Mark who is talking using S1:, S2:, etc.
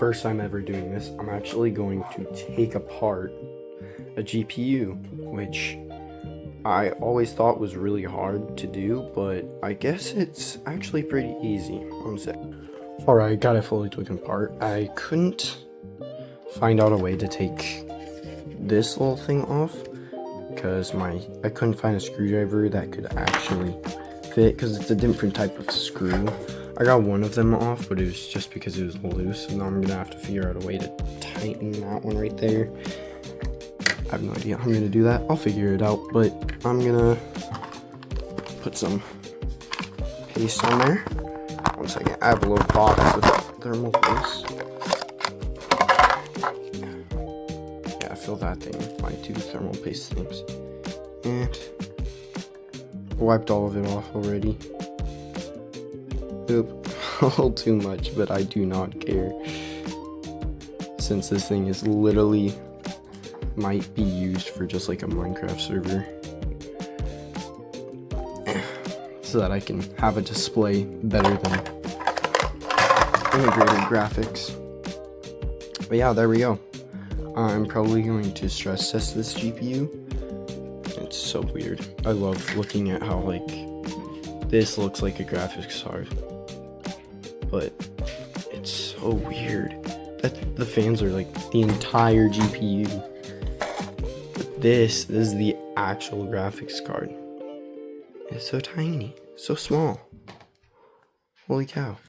S1: first time ever doing this. I'm actually going to take apart a GPU, which I always thought was really hard to do, but I guess it's actually pretty easy. One sec. Alright, got it fully taken apart. I couldn't find out a way to take this little thing off because I couldn't find a screwdriver that could actually fit because it's a different type of screw. I got one of them off, but it was just because it was loose, so now I'm gonna have to figure out a way to tighten that one right there. I have no idea how I'm gonna do that. I'll figure it out, but I'm gonna put some paste on there. One second, I have a little box with thermal paste. Yeah, fill that thing with my 2 thermal paste things. And wiped all of it off already. Oop, a little too much, but I do not care. Since this thing is literally might be used for just like a Minecraft server. So that I can have a display better than integrated graphics. But yeah, there we go. I'm probably going to stress test this GPU. It's so weird. I love looking at how like this looks like a graphics card, but it's so weird that the fans are like the entire GPU. But this is the actual graphics card. It's so tiny, so small. Holy cow.